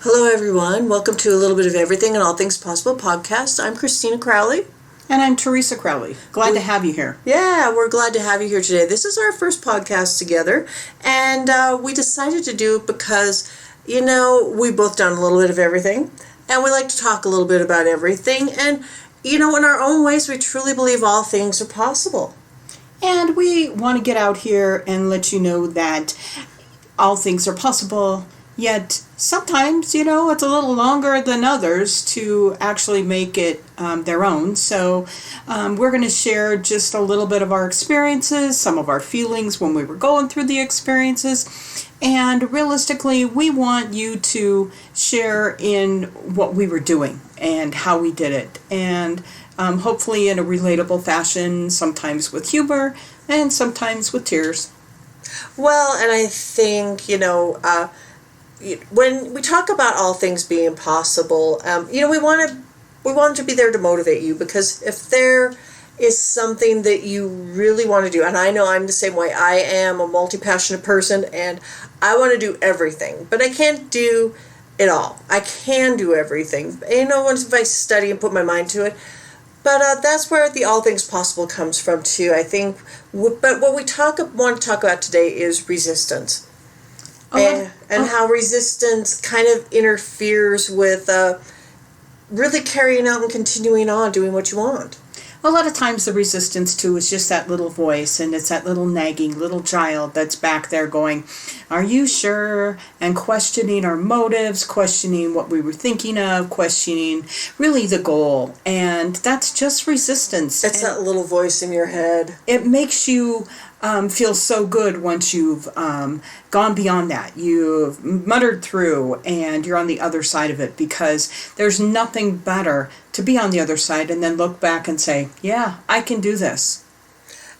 Hello, everyone. Welcome to A Little Bit of Everything and All Things Possible podcast. I'm Christina Crowley. And I'm Teresa Crowley. Glad to have you here. Yeah, we're glad to have you here today. This is our first podcast together, and we decided to do it because, we both done a little bit of everything, and we like to talk a little bit about everything, and, in our own ways, we truly believe all things are possible. And we want to get out here and let you know that all things are possible. Yet sometimes, it's a little longer than others to actually make it their own. So we're going to share just a little bit of our experiences, some of our feelings when we were going through the experiences. And realistically, we want you to share in what we were doing and how we did it. And hopefully in a relatable fashion, sometimes with humor and sometimes with tears. Well, and I think, when we talk about all things being possible, we want to be there to motivate you, because if there is something that you really want to do, and I know I'm the same way. I am a multi-passionate person, and I want to do everything, but I can't do it all. I can do everything, once if I study and put my mind to it. But that's where the all things possible comes from too, I think. But what we want to talk about today is resistance. And how resistance kind of interferes with really carrying out and continuing on doing what you want. A lot of times the resistance too is just that little voice, and it's that little nagging little child that's back there going, "Are you sure?" and questioning our motives, questioning what we were thinking of, questioning really the goal. And that's just resistance. It's that little voice in your head. It makes you feel so good once you've gone beyond that. You've muttered through and you're on the other side of it, because there's nothing better to be on the other side and then look back and say, yeah, I can do this.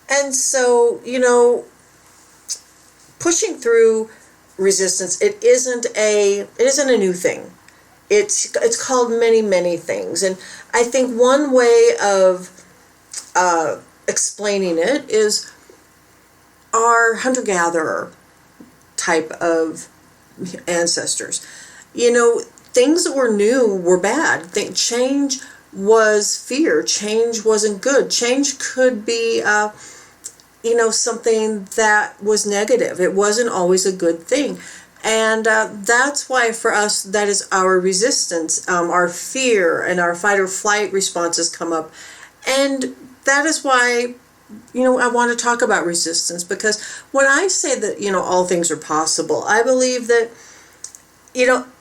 And so, pushing through resistance, it isn't a new thing. It's called many, many things. And I think one way of explaining it is our hunter-gatherer type of ancestors. Things that were new were bad. Change was fear. Change wasn't good. Change could be, something that was negative. It wasn't always a good thing. And that's why for us, that is our resistance. Our fear and our fight or flight responses come up. And that is why I want to talk about resistance, because when I say that, all things are possible, I believe that,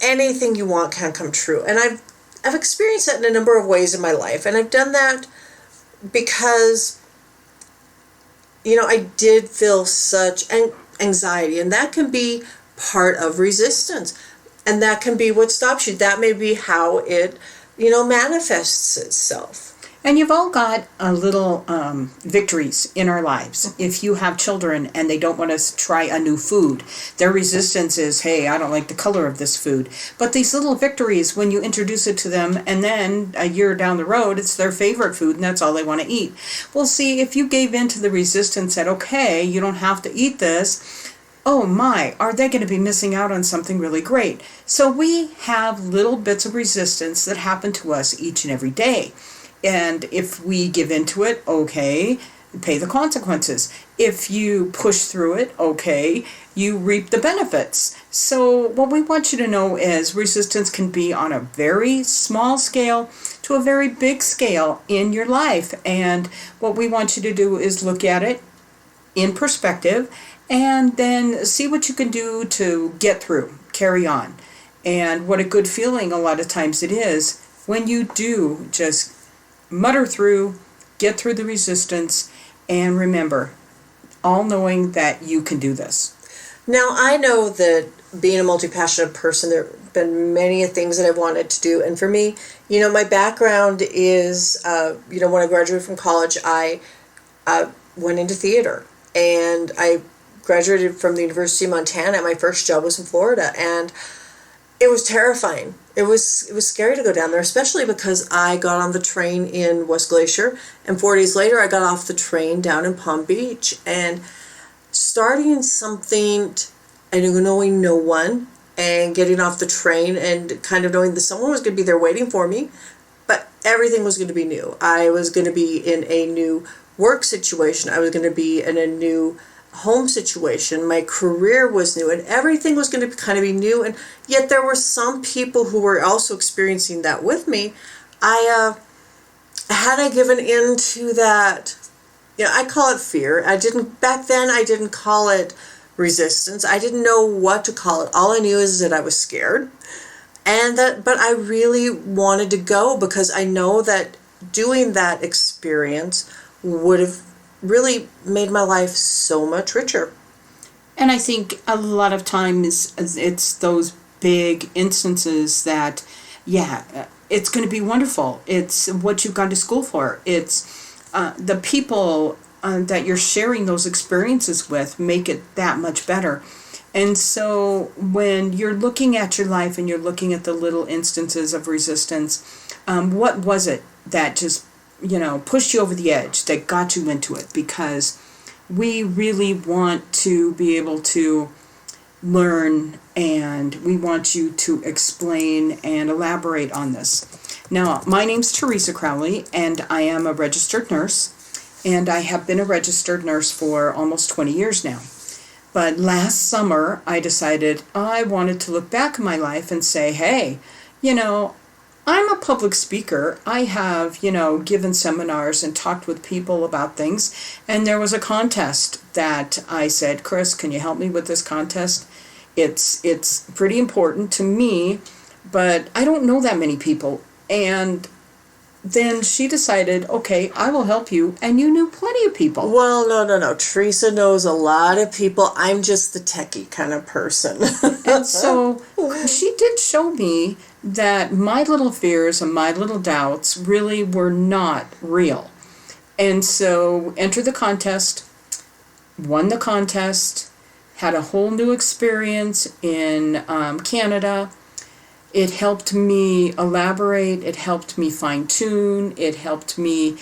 anything you want can come true. And I've experienced that in a number of ways in my life. And I've done that because, I did feel such anxiety, and that can be part of resistance. And that can be what stops you. That may be how it, manifests itself. And you've all got little victories in our lives. If you have children and they don't want to try a new food, their resistance is, hey, I don't like the color of this food. But these little victories, when you introduce it to them, and then a year down the road, it's their favorite food and that's all they want to eat. Well, see, if you gave in to the resistance that, okay, you don't have to eat this, oh my, are they going to be missing out on something really great? So we have little bits of resistance that happen to us each and every day. And if we give into it, okay, pay the consequences. If you push through it, okay, you reap the benefits. So what we want you to know is resistance can be on a very small scale to a very big scale in your life. And what we want you to do is look at it in perspective and then see what you can do to get through, carry on. And what a good feeling a lot of times it is when you do just mutter through, get through the resistance, and remember, all knowing that you can do this. Now, I know that being a multi-passionate person, there have been many things that I've wanted to do. And for me, my background is, when I graduated from college, I went into theater. And I graduated from the University of Montana. My first job was in Florida. And it was terrifying. It was scary to go down there, especially because I got on the train in West Glacier, and 4 days later I got off the train down in Palm Beach. And starting something and knowing no one, and getting off the train and kind of knowing that someone was going to be there waiting for me, but everything was going to be new. I was going to be in a new work situation. I was going to be in a new home situation. My career was new, and everything was going to kind of be new. And yet there were some people who were also experiencing that with me. Had I given in to that, I call it fear. Back then I didn't call it resistance. I didn't know what to call it. All I knew is that I was scared. But I really wanted to go, because I know that doing that experience would have really made my life so much richer. And I think a lot of times it's those big instances that, it's going to be wonderful. It's what you've gone to school for. It's the people that you're sharing those experiences with make it that much better. And so when you're looking at your life and you're looking at the little instances of resistance, what was it that just pushed you over the edge, that got you into it? Because we really want to be able to learn, and we want you to explain and elaborate on this. Now, my name's Teresa Crowley, and I am a registered nurse, and I have been a registered nurse for almost 20 years now. But last summer, I decided I wanted to look back in my life and say, hey, I'm a public speaker. I have, given seminars and talked with people about things. And there was a contest that I said, Chris, can you help me with this contest? It's pretty important to me, but I don't know that many people. And then she decided, okay, I will help you. And you knew plenty of people. Well, no. Teresa knows a lot of people. I'm just the techie kind of person. And so she did show me that my little fears and my little doubts really were not real. And so entered the contest, won the contest, had a whole new experience in Canada. It helped me elaborate. It helped me fine-tune. It helped me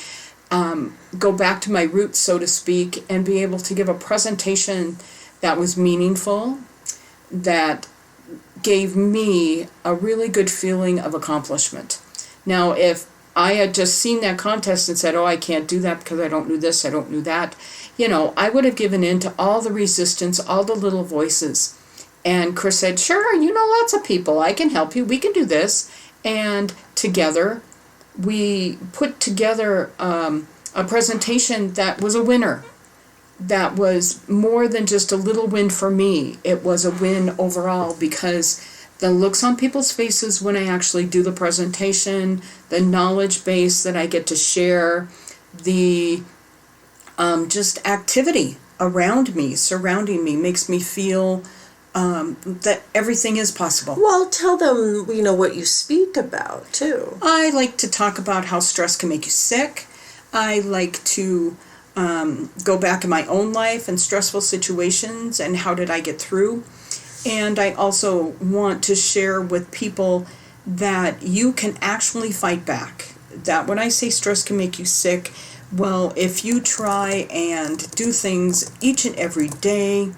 go back to my roots, so to speak, and be able to give a presentation that was meaningful, that gave me a really good feeling of accomplishment. Now, if I had just seen that contest and said, oh, I can't do that because I don't know this, I don't know that, I would have given in to all the resistance, all the little voices. And Chris said, sure, lots of people. I can help you. We can do this. And together, we put together a presentation that was a winner. That was more than just a little win for me. It was a win overall, because the looks on people's faces when I actually do the presentation, the knowledge base that I get to share, the just activity around me, surrounding me, makes me feel that everything is possible. Well, tell them, what you speak about, too. I like to talk about how stress can make you sick. I like to go back in my own life and stressful situations and how did I get through. And I also want to share with people that you can actually fight back. That when I say stress can make you sick, well, if you try and do things each and every day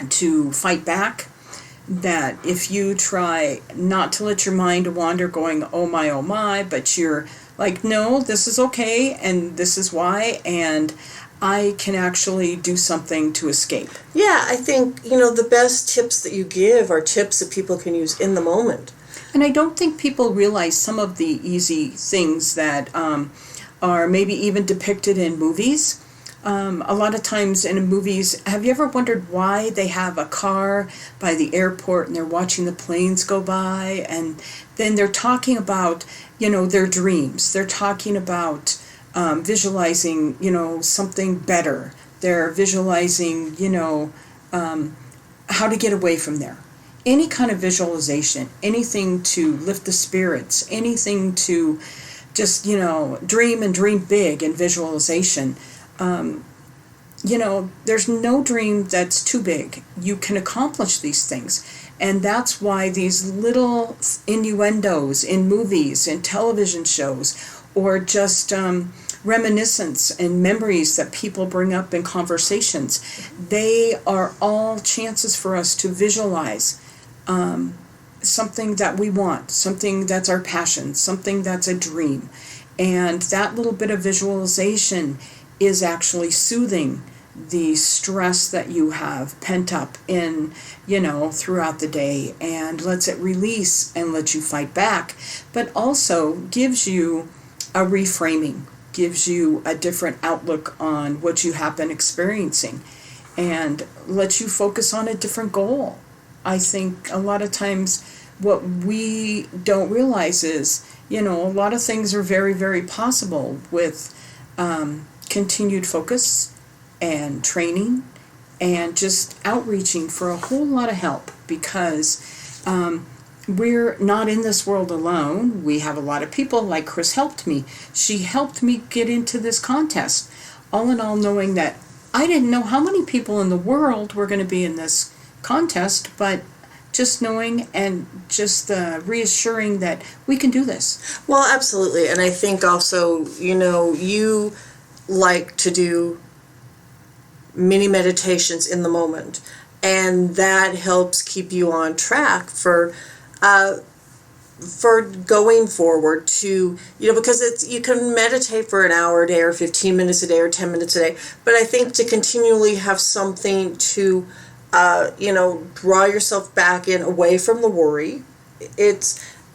to fight back, that if you try not to let your mind wander going, oh my, but you're like, no, this is okay, and this is why, and I can actually do something to escape. Yeah, I think, the best tips that you give are tips that people can use in the moment. And I don't think people realize some of the easy things that are maybe even depicted in movies. A lot of times in movies, have you ever wondered why they have a car by the airport and they're watching the planes go by, and then they're talking about, their dreams. They're talking about visualizing, something better. They're visualizing, how to get away from there. Any kind of visualization, anything to lift the spirits, anything to just, dream and dream big in visualization. There's no dream that's too big. You can accomplish these things. And that's why these little innuendos in movies and television shows, or just reminiscence and memories that people bring up in conversations, they are all chances for us to visualize something that we want, something that's our passion, something that's a dream. And that little bit of visualization is actually soothing the stress that you have pent up in, throughout the day, and lets it release and lets you fight back, but also gives you a reframing, gives you a different outlook on what you have been experiencing, and lets you focus on a different goal. I think a lot of times what we don't realize is, a lot of things are very, very possible with continued focus and training and just outreaching for a whole lot of help, because we're not in this world alone. We have a lot of people, like Chris helped me. She helped me get into this contest. All in all, knowing that I didn't know how many people in the world were going to be in this contest, but just knowing and just reassuring that we can do this. Well, absolutely. And I think also, you like to do mini meditations in the moment, and that helps keep you on track for going forward to, because you can meditate for an hour a day or 15 minutes a day or 10 minutes a day, but I think to continually have something to draw yourself back in, away from the worry,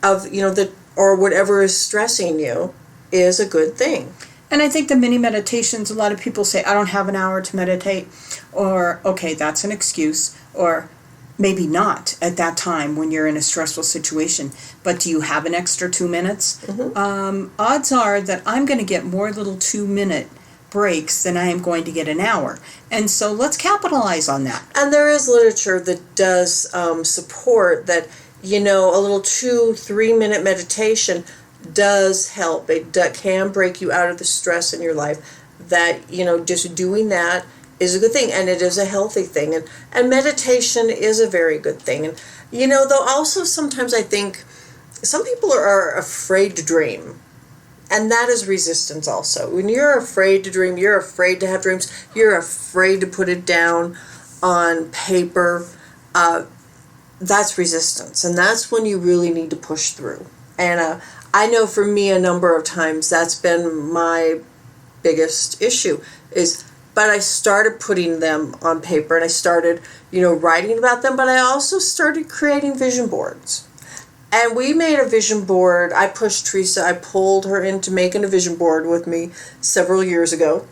or whatever is stressing you, is a good thing. And I think the mini meditations, a lot of people say, I don't have an hour to meditate, or, okay, that's an excuse, or maybe not at that time when you're in a stressful situation, but do you have an extra 2 minutes? Mm-hmm. Odds are that I'm going to get more little 2-minute breaks than I am going to get an hour. And so let's capitalize on that. And there is literature that does support that, a little 2-3 minute meditation does help. It can break you out of the stress in your life. That, just doing that is a good thing, and it is a healthy thing. And meditation is a very good thing. And, though also sometimes I think some people are afraid to dream. And that is resistance also. When you're afraid to dream, you're afraid to have dreams, you're afraid to put it down on paper, that's resistance. And that's when you really need to push through. And I know for me a number of times that's been my biggest issue but I started putting them on paper, and I started, writing about them, but I also started creating vision boards. And we made a vision board. I pushed Teresa, I pulled her into making a vision board with me several years ago.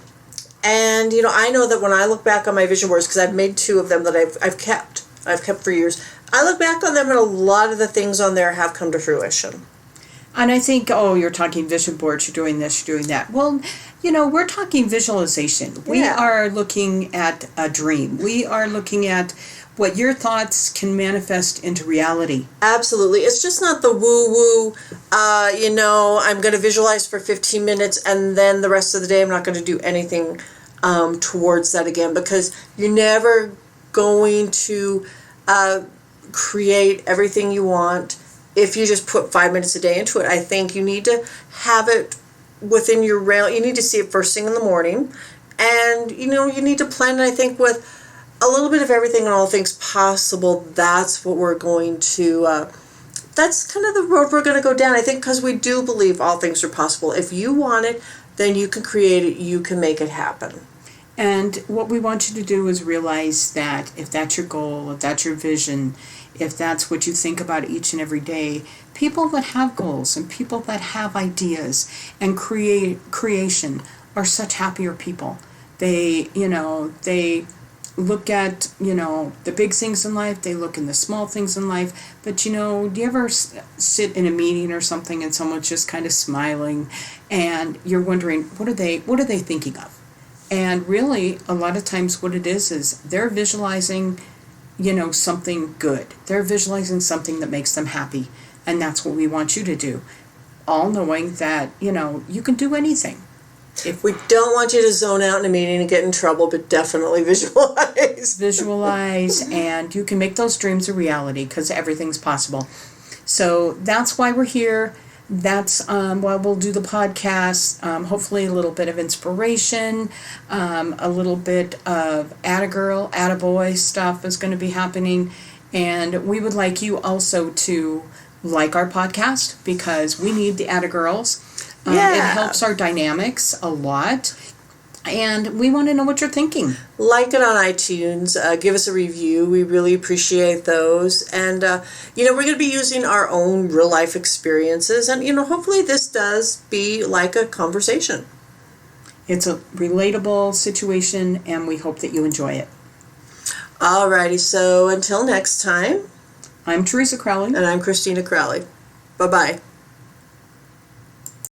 And, I know that when I look back on my vision boards, because I've made 2 of them that I've kept for years, I look back on them and a lot of the things on there have come to fruition. And I think, you're talking vision boards, you're doing this, you're doing that. Well, we're talking visualization. We are looking at a dream. We are looking at what your thoughts can manifest into reality. Absolutely. It's just not the woo-woo, I'm going to visualize for 15 minutes and then the rest of the day I'm not going to do anything towards that again, because you're never going to create everything you want if you just put 5 minutes a day into it. I think you need to have it within your realm. You need to see it first thing in the morning, and you need to plan it, I think, with a little bit of everything and all things possible. That's what we're going to that's kind of the road we're going to go down, I think, because we do believe all things are possible. If you want it, then you can create it, you can make it happen. And what we want you to do is realize that if that's your goal, if that's your vision, if that's what you think about each and every day, people that have goals and people that have ideas and creation are such happier people. They look at, the big things in life, they look in the small things in life, but do you ever sit in a meeting or something and someone's just kind of smiling and you're wondering, what are they thinking of? And really, a lot of times what it is they're visualizing, something good. They're visualizing something that makes them happy. And that's what we want you to do. All knowing that, you can do anything. We don't want you to zone out in a meeting and get in trouble, but definitely visualize. Visualize, and you can make those dreams a reality, because everything's possible. So that's why we're here. That's why we'll do the podcast. Hopefully a little bit of inspiration, a little bit of atta-girl, atta-boy stuff is going to be happening. And we would like you also to like our podcast because we need the Atta Girls. Yeah. It helps our dynamics a lot. And we want to know what you're thinking. Like it on iTunes. Give us a review. We really appreciate those. And, we're going to be using our own real life experiences. And, hopefully this does be like a conversation. It's a relatable situation, and we hope that you enjoy it. Alrighty. So until next time. I'm Teresa Crowley. And I'm Christina Crowley. Bye-bye.